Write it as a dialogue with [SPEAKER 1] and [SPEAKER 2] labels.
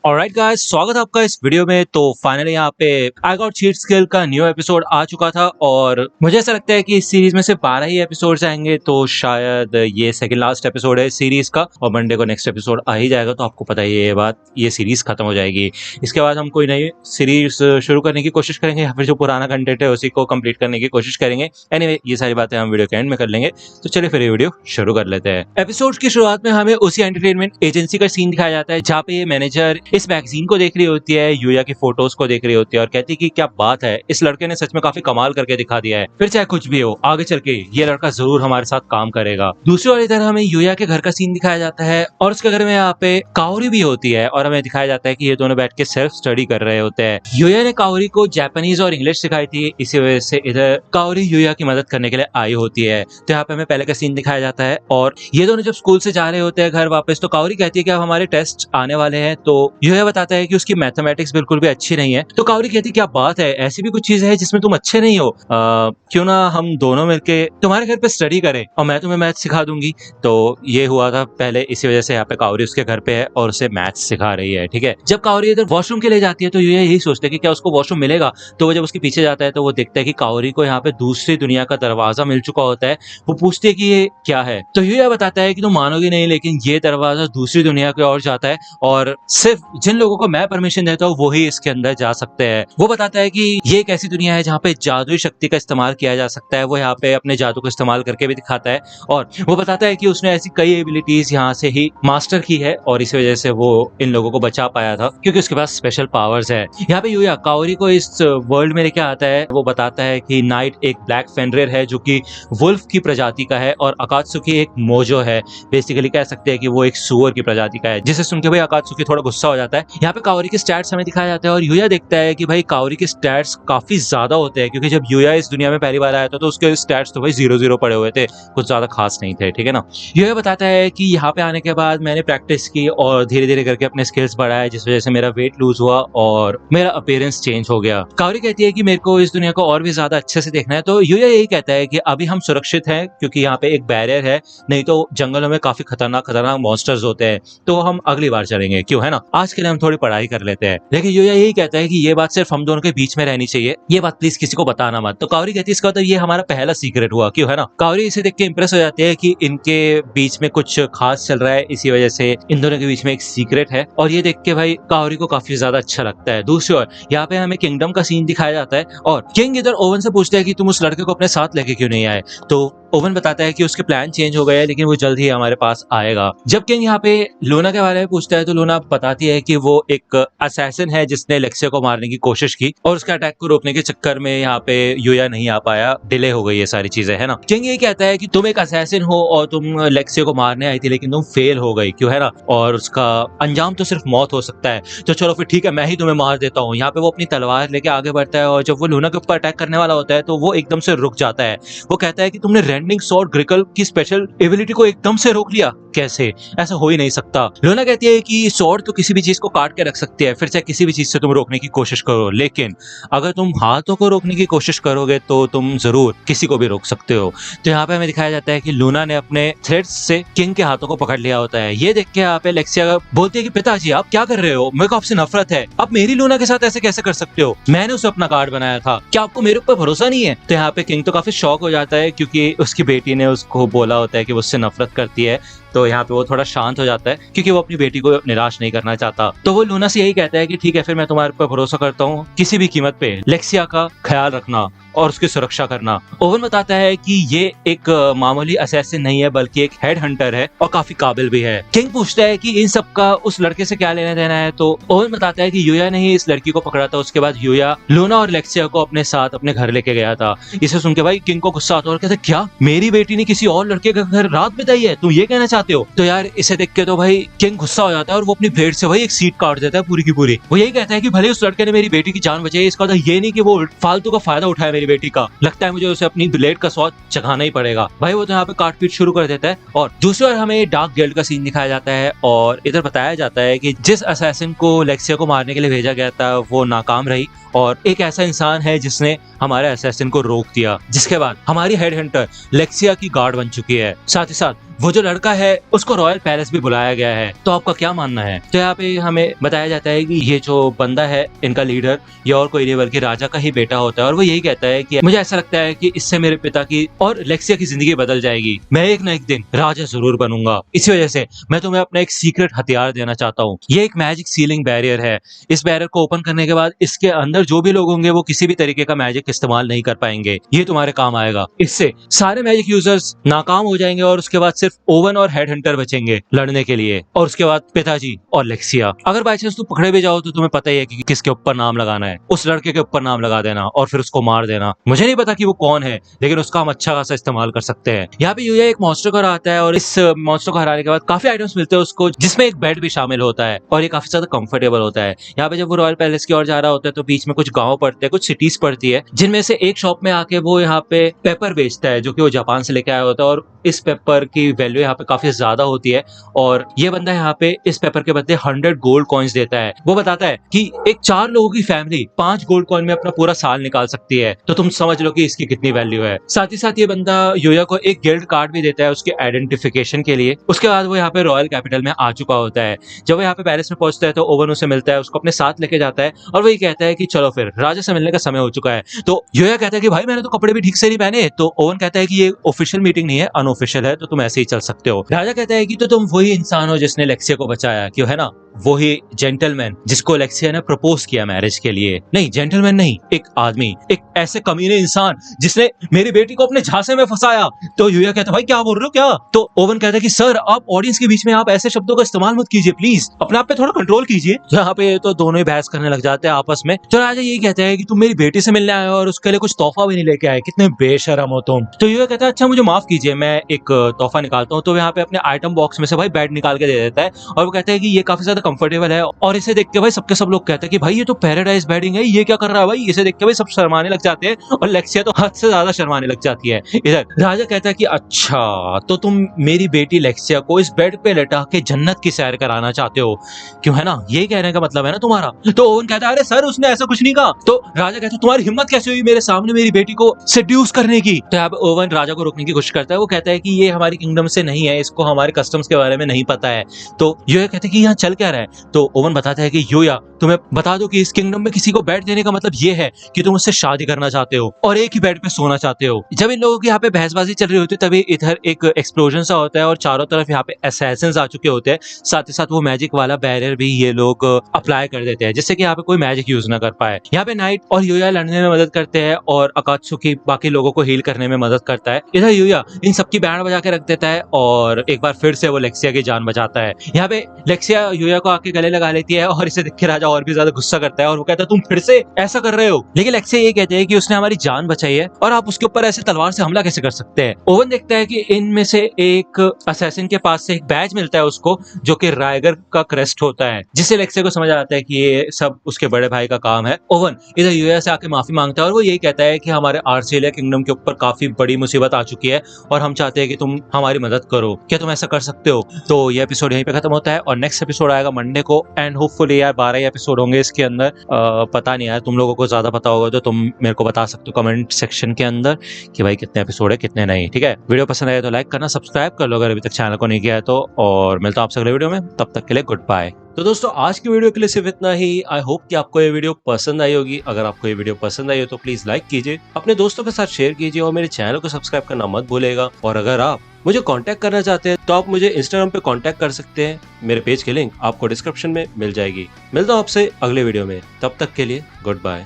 [SPEAKER 1] Alright guys, स्वागत है आपका इस वीडियो में। तो फाइनली यहाँ पे आई गॉट चीट स्किल का न्यू एपिसोड आ चुका था और मुझे ऐसा लगता है कि इस सीरीज में से 12 ही एपिसोड्स आएंगे, तो शायद ये सेकंड लास्ट एपिसोड है सीरीज का और मंडे को नेक्स्ट एपिसोड आ ही जाएगा। तो आपको पता ही है ये बात, ये सीरीज खत्म हो जाएगी। इसके बाद हम कोई नई सीरीज शुरू करने की कोशिश करेंगे या फिर जो पुराना कंटेंट है उसी को कंप्लीट करने की कोशिश करेंगे। एनीवे, ये सारी बातें हम वीडियो के एंड में कर लेंगे। तो चलिए फिर ये वीडियो शुरू कर लेते हैं। एपिसोड की शुरुआत में हमें उसी एंटरटेनमेंट एजेंसी का सीन दिखाया जाता है जहाँ पे ये मैनेजर इस मैगजीन को देख रही होती है, यूया की फोटोज को देख रही होती है और कहती है कि क्या बात है, इस लड़के ने सच में काफी कमाल करके दिखा दिया है। फिर चाहे कुछ भी हो, आगे चल के ये लड़का जरूर हमारे साथ काम करेगा। दूसरी वाली तरफ हमें यूया के घर का सीन दिखाया जाता है और उसके घर में यहाँ पे काओरी भी होती है और हमें दिखाया जाता है कि ये दोनों बैठ के सेल्फ स्टडी कर रहे होते हैं। यूया ने काओरी को जापानीज और इंग्लिश सिखाई थी, इसी वजह से इधर काओरी यूया की मदद करने के लिए आई होती है। तो यहाँ पे हमें पहले का सीन दिखाया जाता है और ये दोनों जब स्कूल से जा रहे होते हैं घर वापस, तो काओरी कहती है कि अब हमारे टेस्ट आने वाले हैं। तो यूया बताता है कि उसकी मैथमेटिक्स बिल्कुल भी अच्छी नहीं है। तो काओरी कहती है क्या बात है, ऐसी भी कुछ चीजें हैं जिसमें तुम अच्छे नहीं हो, क्यों ना हम दोनों मिलके तुम्हारे घर पे स्टडी करें और मैं तुम्हें मैथ सिखा दूंगी। तो ये हुआ था पहले, इसी वजह से यहाँ पे काओरी उसके घर पे है और उसे मैथ सिखा रही है। ठीक है, जब काओरी इधर वॉशरूम के लिए जाती है तो यूया यही सोचते है कि क्या उसको वॉशरूम मिलेगा। तो वो जब उसके पीछे जाता है तो वो देखता है कि काओरी को यहाँ पे दूसरी दुनिया का दरवाजा मिल चुका होता है। वो पूछती है कि ये क्या है, तो यूया बताता है कि तुम मानोगे नहीं, लेकिन ये दरवाजा दूसरी दुनिया की ओर जाता है और सिर्फ जिन लोगों को मैं परमिशन देता हूँ वही इसके अंदर जा सकते हैं। वो बताता है कि ये एक ऐसी दुनिया है जहाँ पे जादुई शक्ति का इस्तेमाल किया जा सकता है। वो यहाँ पे अपने जादू को इस्तेमाल करके भी दिखाता है और वो बताता है कि उसने ऐसी कई एबिलिटीज यहाँ से ही मास्टर की है और इस वजह से वो इन लोगों को बचा पाया था क्योंकि उसके पास स्पेशल पावर्स है। यहाँ पे यूया काओरी को इस वर्ल्ड में लेके आता है। वो बताता है कि नाइट एक ब्लैक फेनरिर है जो कि वुल्फ की प्रजाति का है और अकात्सुकी एक मोजो है। बेसिकली कह सकते हैं कि वो एक सुअर की प्रजाति का है, जिसे सुन के भाई अकात्सुकी थोड़ा गुस्सा हो जाता है। यहाँ पे काओरी के स्टैट्स हमें दिखाया जाता है और यूया देखता है कि भाई काओरी के स्टैट्स काफी ज्यादा होते हैं क्योंकि जब यूया इस दुनिया में पहली बार आया था तो उसके स्टैट्स तो भाई 0-0 पड़े हुए थे, कुछ ज्यादा खास नहीं थे। ठीक है ना। यूया बताता है कि यहाँ पे आने के बाद मैंने प्रैक्टिस की और धीरे धीरे करके अपने स्किल्स बढ़ाए, जिस वजह से मेरा वेट लूज हुआ और मेरा अपीयरेंस चेंज हो गया। काओरी कहती है कि मेरे को इस दुनिया को और भी ज्यादा अच्छे से देखना है। तो यूया यही कहता है कि अभी हम सुरक्षित हैं क्योंकि यहाँ पे एक बैरियर है, नहीं तो जंगलों में काफी खतरनाक खतरनाक मॉन्स्टर्स होते हैं। तो हम अगली बार चलेंगे, क्यों है ना, आज के लिए हम थोड़ी पढ़ाई कर लेते हैं। लेकिन यूया यही कहता है कि ये बात सिर्फ हम दोनों के बीच में रहनी चाहिए, ये बात प्लीज किसी को बताना मत। तो काओरी कहती है इसका मतलब ये हमारा पहला सीक्रेट हुआ, क्यों है ना। काओरी इसे देख के इंप्रेस हो जाती है कि इनके बीच में कुछ खास चल रहा है, इसी वजह से इन दोनों के बीच में एक सीक्रेट है और ये देख के भाई काओरी को काफी ज्यादा अच्छा लगता है। दूसरी ओर यहाँ पे हमें किंगडम का सीन दिखाया जाता है और किंग इधर ओवन से पूछते हैं कि तुम उस लड़के को अपने साथ लेके क्यों नहीं आए। तो ओवन बताता है कि उसके प्लान चेंज हो गए हैं लेकिन वो जल्द ही हमारे पास आएगा। जब किंग यहाँ पे लूना के बारे में पूछता है तो लूना बताती है कि वो एक असैसिन है जिसने लेक्सिया को मारने की कोशिश की और उसके अटैक को रोकने के चक्कर में यहाँ पे यूया नहीं आ पाया, डिले हो गई, ये सारी चीजें है ना। किंग ये कहता है कि तुम एक असैसिन हो और तुम लेक्सिया को मारने आई थी लेकिन तुम फेल हो गई, क्यों है ना, और उसका अंजाम तो सिर्फ मौत हो सकता है। तो चलो फिर ठीक है, मैं ही तुम्हें मार देता हूँ। यहाँ पे वो अपनी तलवार लेके आगे बढ़ता है और जब वो लूना के ऊपर अटैक करने वाला होता है तो वो एकदम से रुक जाता है। वो कहता है कि तुमने रेंडिंग सॉर्ड ग्रिकल की स्पेशल एबिलिटी को एकदम से रोक लिया, कैसे, ऐसा हो ही नहीं सकता। लूना कहती है कि सॉर्ड तो किसी भी चीज को काट के रख सकती है, फिर चाहे किसी भी चीज से तुम रोकने की कोशिश करो, लेकिन अगर तुम हाथों को रोकने की कोशिश करोगे तो तुम जरूर किसी को भी रोक सकते हो। तो यहाँ पे हमें दिखाया जाता है कि लूना ने अपने थ्रेड्स से किंग के हाथों को पकड़ लिया होता है। ये देख के यहाँ पे लेक्सिया बोलती है कि पिताजी आप क्या कर रहे हो, मेरे को आपसे नफरत है, आप मेरी लूना के साथ ऐसे कैसे कर सकते हो, मैंने उसे अपना गार्ड बनाया था, क्या आपको मेरे ऊपर भरोसा नहीं है। तो यहाँ पे किंग तो काफी शॉक हो जाता है क्योंकि उसकी बेटी ने उसको बोला होता है कि वो उससे नफरत करती है। तो यहाँ पे वो थोड़ा शांत हो जाता है क्योंकि वो अपनी बेटी को निराश नहीं करना चाहता। तो वो लूना से यही कहता है कि ठीक है फिर मैं तुम्हारे ऊपर भरोसा करता हूँ, किसी भी कीमत पे लेक्सिया का ख्याल रखना और उसकी सुरक्षा करना। ओवन बताता है कि ये एक मामूली असैसिन नहीं है बल्कि एक हेड हंटर है और काफी काबिल भी है। किंग पूछता है कि इन सब का उस लड़के से क्या लेना देना है। तो ओवन बताता है कि यूया ने ही इस लड़की को पकड़ा था, उसके बाद यूया लूना और लेक्सिया को अपने साथ अपने घर लेके गया था। इसे सुन के भाई किंग को गुस्सा आता है और कहता है क्या मेरी बेटी ने किसी और लड़के के घर रात बिताई है, तुम ये कहना चाहते हो। तो यार इसे देख के तो भाई किंग गुस्सा हो जाता है और वो अपनी ब्लेड से भाई एक सीट काट देता है पूरी की पूरी। वो यही कहता है कि भले उस लड़के ने मेरी बेटी की जान बचाई, इसका मतलब ये नहीं कि वो फालतू का फायदा उठाया मेरी बेटी का, लगता है मुझे उसे अपनी ब्लेड का स्वाद चखाना ही पड़ेगा। भाई वो तो यहाँ पे काट पीट शुरू कर देता है और दूसरी ओर हमें डार्क गिल्ड का सीन दिखाया जाता है और इधर बताया जाता है कि जिस असैसिन को लेक्सिया को मारने के लिए भेजा गया था वो नाकाम रही और एक ऐसा इंसान है जिसने हमारे असैसिन को रोक दिया, जिसके बाद हमारी हेड हंटर लेक्सिया की गार्ड बन चुकी है। साथ ही साथ वो जो लड़का है उसको रॉयल पैलेस भी बुलाया गया है, तो आपका क्या मानना है? तो यहाँ पे हमें बताया जाता है कि ये जो बंदा है इनका लीडर, ये और कोई नहीं बल्कि राजा का ही बेटा होता है और वो यही कहता है कि मुझे ऐसा लगता है कि इससे मेरे पिता की और लेक्सिया की जिंदगी बदल जाएगी, मैं एक ना एक दिन राजा जरूर बनूंगा, इसी वजह से मैं तुम्हें अपना एक सीक्रेट हथियार देना चाहता हूँ। ये एक मैजिक सीलिंग बैरियर है, इस बैरियर को ओपन करने के बाद इसके अंदर जो भी लोग होंगे वो किसी भी तरीके का मैजिक इस्तेमाल नहीं कर पाएंगे, ये तुम्हारे काम आएगा। इससे सारे मैजिक यूजर्स नाकाम हो जाएंगे और उसके बाद सिर्फ ओवन और हेड हंटर बचेंगे लड़ने के लिए, और उसके बाद पिताजी और लेक्सिया। अगर बाई चांस तुम पकड़े भी जाओ तो तुम्हें पता ही है कि किसके ऊपर नाम लगाना है, उस लड़के के ऊपर नाम लगा देना और फिर उसको मार देना। मुझे नहीं पता कि वो कौन है, लेकिन उसका हम अच्छा खासा इस्तेमाल कर सकते हैं। यहाँ पे यूया एक मॉन्स्टर को हराता है और इस मॉन्स्टर को हराने के बाद काफी आइटम्स मिलते हैं उसको, जिसमें एक बेड भी शामिल होता है और ये काफी ज्यादा कंफर्टेबल होता है। यहाँ पे जब वो रॉयल पैलेस की ओर जा रहा होता है तो बीच में कुछ गांव पड़ते हैं, कुछ सिटीज पड़ती है, जिनमें से एक शॉप में आके वो यहाँ पे पेपर बेचता है जो कि वो जापान से लेके आया होता है, और इस पेपर की वैल्यू यहाँ पे काफी ज्यादा होती है और ये बंदा यहाँ पे इस पेपर के बदले 100 गोल्ड कॉइन्स देता है। वो बताता है कि एक 4 लोगों की फैमिली 5 गोल्ड कॉइन में अपना पूरा साल निकाल सकती है, तो तुम समझ लो कि इसकी कितनी वैल्यू है। साथ ही साथ ये बंदा यूया को एक गिल्ड कार्ड भी देता है उसके आइडेंटिफिकेशन के लिए। उसके बाद वो यहाँ पे रॉयल कैपिटल में आ चुका होता है। जब वो यहाँ पे पेरिस में पहुंचता है तो ओवन उसे मिलता है, उसको अपने साथ लेके जाता है और वही कहता है कि चलो फिर राजा से मिलने का समय हो चुका है। तो यूया कहता है कि भाई मैंने तो कपड़े भी ठीक से नहीं पहने। तो ओवन कहता है कि ये ऑफिशियल मीटिंग नहीं है, अनऑफिशियल है, तो तुम ऐसे ही चल सकते हो। राजा कहता है कि तो तुम वही इंसान हो जिसने लेक्सिया को बचाया, क्यों है ना, वही जेंटलमैन जिसको लेक्सिया ने प्रपोज किया मैरिज के लिए। नहीं, जेंटलमैन नहीं, एक आदमी, एक ऐसे कमीने इंसान जिसने मेरी बेटी को अपने झांसे में फंसाया। तो यूया कहता है भाई क्या बोल रहे हो क्या? तो ओवन कहता है कि सर आप ऑडियंस के बीच में आप ऐसे शब्दों का इस्तेमाल मत कीजिए, प्लीज अपने आप पे थोड़ा कंट्रोल कीजिए। यहाँ पे तो दोनों ही बहस करने लग जाते हैं आपस में। तो राजा यही कहते हैं कि तुम मेरी बेटी से मिलने आए हो और उसके लिए कुछ तोहफा भी नहीं लेके आए, कितने बेशरम हो तुम। तो यूया कहता है अच्छा मुझे माफ कीजिए, मैं एक तोहफा निकालता हूँ। तो यहाँ पे अपने आइटम बॉक्स में से भाई बेड निकाल के दे देता है और वो कहता है कि ये काफी ज्यादा कंफर्टेबल है, और इसे देख के भाई सबके सब लोग कहते हैं कि भाई ये तो पैराडाइज बेडिंग है, ये क्या कर रहा है भाई। इसे देख के भाई सब शर्माने लग जाते हैं और लेक्सिया तो हद से ज्यादा शर्माने लग जाती है। इधर राजा कहता है कि अच्छा तो तुम मेरी बेटी लेक्सिया को इस बेड पे लेटा के जन्नत की सैर कराना चाहते हो, क्यों है ना, यही कहने का मतलब है ना तुम्हारा। तो ओवन कहता है अरे सर उसने ऐसा कुछ नहीं कहा। तो राजा कहता है तुम्हारी हिम्मत कैसे हुई मेरे सामने मेरी बेटी को सेड्यूस करने की। तो अब ओवन राजा को रोकने की कोशिश करता है। वो कहता है कि ये हमारी किंगडम से नहीं है, इसको हमारे कस्टम्स के बारे में नहीं पता है। तो यूया कहते हैं कि यहाँ चल क्या रहा है। तो ओवन बताता है कि यूया तुम्हें बता दो कि इस किंगडम में किसी को बेड देने का मतलब ये है कि तुम उससे शादी करना चाहते हो और एक ही बेड पे सोना चाहते हो। जब इन लोगों की यहाँ पे बहसबाजी चल रही होती है तभी इधर एक एक्सप्लोजन सा होता है और चारों तरफ यहाँ पे असैसिन्स आ चुके होते हैं। साथ ही साथ वो मैजिक वाला बैरियर भी ये लोग अप्लाई कर देते हैं जिससे कि यहाँ पे कोई मैजिक यूज ना कर पाए। यहाँ पे नाइट और यूया लड़ने में मदद करते हैं और अकात्सुकी बाकी लोगों को हील करने में मदद करता है। इधर यूया इन सबकी बैंड बजा के रख देता है और एक बार फिर से वो लेक्सिया की जान बचाता है। यहाँ पे लेक्सिया यूया को आके गले लगा लेती है और इसे देख के राजा और भी ज्यादा गुस्सा करता है और वो कहता है तुम फिर से ऐसा कर रहे हो। लेकिन लेक्सिया ये कहते हैं कि उसने हमारी जान बचाई है और आप उसके ऊपर ऐसे तलवार से हमला कैसे कर सकते हैं। ओवन देखता है कि इनमें से एक असैसिन के पास से एक बैज मिलता है उसको जो कि राइगर का क्रेस्ट होता है, जिससे लेक्सिया को समझ आता है कि ये सब उसके बड़े भाई का काम है। ओवन इधर यूया से आके माफी मांगता है और वो यही कहता है कि हमारे आर्सेलिया किंगडम के ऊपर काफी बड़ी मुसीबत आ चुकी है और हम चाहते हैं कि तुम हमारी मदद करो, क्या तुम ऐसा कर सकते हो। तो ये एपिसोड यहीं पे खत्म होता है और नेक्स्ट एपिसोड आएगा मंडे को एंड होपफुली यार 12 एपिसोड होंगे इसके अंदर। पता नहीं यार, तुम लोगों को ज्यादा पता होगा तो तुम मेरे को बता सकते हो कमेंट सेक्शन के अंदर कि भाई कितने एपिसोड है कितने नहीं। ठीक है, वीडियो पसंद आए तो लाइक करना, सब्सक्राइब कर लो अगर अभी तक चैनल को नहीं किया है तो, और मिलता हूं आपसे अगले वीडियो में, तब तक के लिए गुड बाय। तो दोस्तों आज की वीडियो के लिए सिर्फ इतना ही। आई होप कि आपको ये वीडियो पसंद आई होगी। अगर आपको ये वीडियो पसंद आई हो तो प्लीज लाइक कीजिए, अपने दोस्तों के साथ शेयर कीजिए और मेरे चैनल को सब्सक्राइब करना मत भूलेगा। और अगर आप मुझे कांटेक्ट करना चाहते हैं तो आप मुझे इंस्टाग्राम पे कांटेक्ट कर सकते हैं, मेरे पेज की लिंक आपको डिस्क्रिप्शन में मिल जाएगी। मिलता हूं आपसे अगले वीडियो में, तब तक के लिए गुड बाय।